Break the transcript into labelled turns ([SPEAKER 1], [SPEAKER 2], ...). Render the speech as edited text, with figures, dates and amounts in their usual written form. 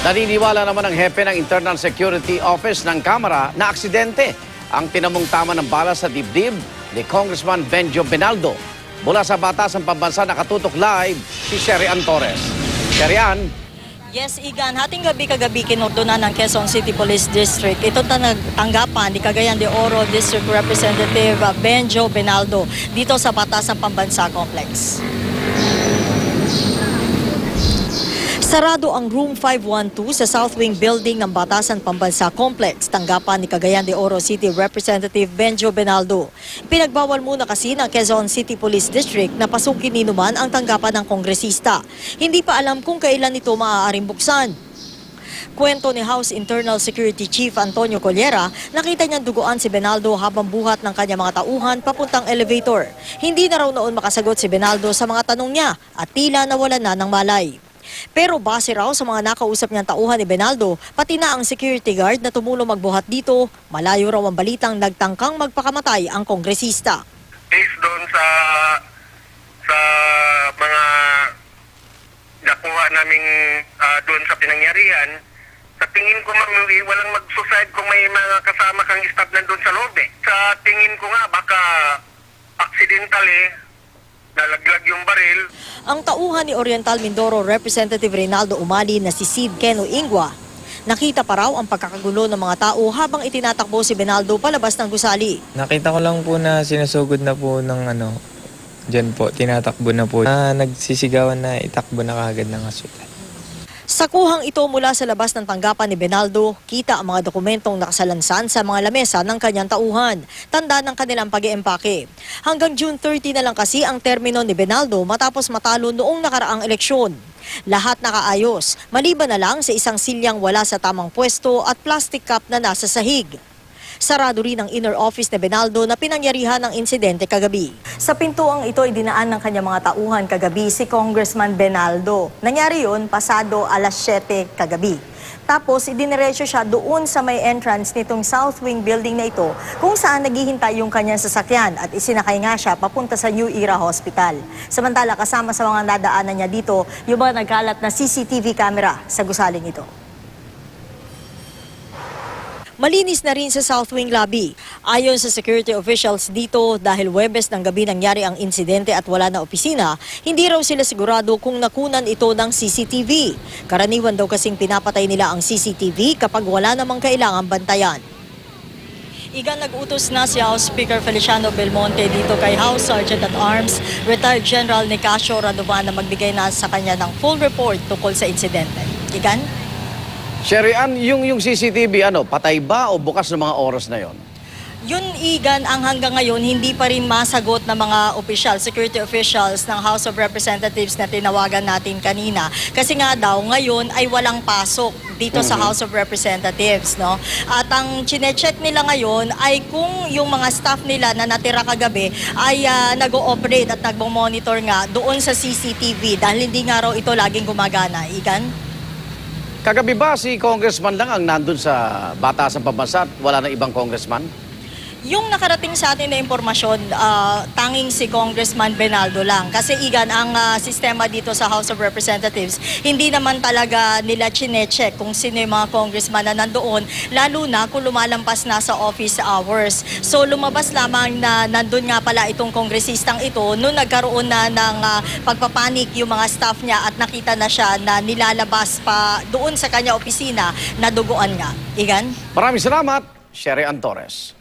[SPEAKER 1] Naniniwala naman ang hepe ng Internal Security Office ng Kamara na aksidente ang tinamong tama ng bala sa dibdib ni Congressman Benjo Benaldo. Mula sa Batasan Pambansa, nakatutok live si Sherry Ann Torres. Sherry Ann.
[SPEAKER 2] Yes, Igan. Hating gabi kagabi kinordonan ng Quezon City Police District. Ito tanggapan ni Cagayan de Oro District Representative Benjo Benaldo dito sa Batasan Pambansa Complex. Sarado ang Room 512 sa South Wing Building ng Batasan Pambansa Complex, tanggapan ni Cagayan de Oro City Representative Benjo Benaldo. Pinagbawal muna kasi ng Quezon City Police District na pasukin ni Numan ang tanggapan ng kongresista. Hindi pa alam kung kailan ito maaaring buksan. Kwento ni House Internal Security Chief Antonio Collera, nakita niyang duguan si Benaldo habang buhat ng kanyang mga tauhan papuntang elevator. Hindi na raw noon makasagot si Benaldo sa mga tanong niya at tila nawalan na ng malay. Pero base raw sa mga nakausap niyang tauhan ni Benaldo, pati na ang security guard na tumulong magbuhat dito, malayo raw ang balitang nagtangkang magpakamatay ang kongresista.
[SPEAKER 3] Based doon sa mga nakuha naming doon sa pinangyarihan, sa tingin ko walang mag-suicide kung may mga kasama kang staff na doon sa loob eh. Sa tingin ko nga baka accidentally nalaglag yung baril.
[SPEAKER 2] Ang tauhan ni Oriental Mindoro Representative Reynaldo Umali na si Sid Keno Ingwa, nakita pa raw ang pagkakagulo ng mga tao habang itinatakbo si Benaldo palabas ng gusali.
[SPEAKER 4] Nakita ko lang po na sinusugod na po ng dyan po, tinatakbo na po. Nagsisigawan na itakbo na kagad ng asutan.
[SPEAKER 2] Sa kuhang ito mula sa labas ng tanggapan ni Benaldo, kita ang mga dokumentong nakasalansan sa mga lamesa ng kanyang tauhan, tanda ng kanilang pag-iempake. Hanggang June 30 na lang kasi ang termino ni Benaldo matapos matalo noong nakaraang eleksyon. Lahat nakaayos, maliban na lang sa isang silyang wala sa tamang pwesto at plastic cup na nasa sahig. Sarado rin ang inner office ni Benaldo na pinangyarihan ng insidente kagabi. Sa pintuang ito, idinaan ng kanyang mga tauhan kagabi si Congressman Benaldo. Nangyari yun pasado alas 7 kagabi. Tapos, idiniretso siya doon sa may entrance nitong South Wing building na ito kung saan naghihintay yung kanyang sasakyan at isinakay nga siya papunta sa New Era Hospital. Samantala, kasama sa mga nadaanan niya dito, yung mga nagkalat na CCTV camera sa gusaling ito. Malinis na rin sa South Wing Lobby. Ayon sa security officials dito, dahil Huwebes ng gabi nangyari ang insidente at wala na opisina, hindi raw sila sigurado kung nakunan ito ng CCTV. Karaniwan daw kasing pinapatay nila ang CCTV kapag wala namang kailangan bantayan. Igan, nag-utos na si House Speaker Feliciano Belmonte dito kay House Sergeant at Arms, Retired General Nicasio Radovan na magbigay na sa kanya ng full report tungkol sa insidente. Igan?
[SPEAKER 1] Sherry Ann, yung CCTV, patay ba o bukas ng mga oras na yon?
[SPEAKER 2] Yun, Igan, ang hanggang ngayon hindi pa rin masagot ng mga security officials ng House of Representatives na tinawagan natin kanina. Kasi nga daw, ngayon ay walang pasok dito sa House of Representatives, no? At ang chinecheck nila ngayon ay kung yung mga staff nila na natira kagabi ay nag-ooperate at nagmo-monitor nga doon sa CCTV dahil hindi nga raw ito laging gumagana, Igan?
[SPEAKER 1] Kagabi ba si congressman lang ang nandun sa Batasan Pambansa at wala na ibang congressman?
[SPEAKER 2] Yung nakarating sa atin na impormasyon, tanging si Congressman Benaldo lang. Kasi Igan, ang sistema dito sa House of Representatives, hindi naman talaga nila chinecheck kung sino yung mga congressman na nandoon, lalo na kung lumalampas na sa office hours. So lumabas lamang na nandun nga pala itong kongresistang ito noong nagkaroon na ng pagpapanik yung mga staff niya at nakita na siya na nilalabas pa doon sa kanya opisina na duguan nga. Igan?
[SPEAKER 1] Maraming salamat, Sherry Ann Torres.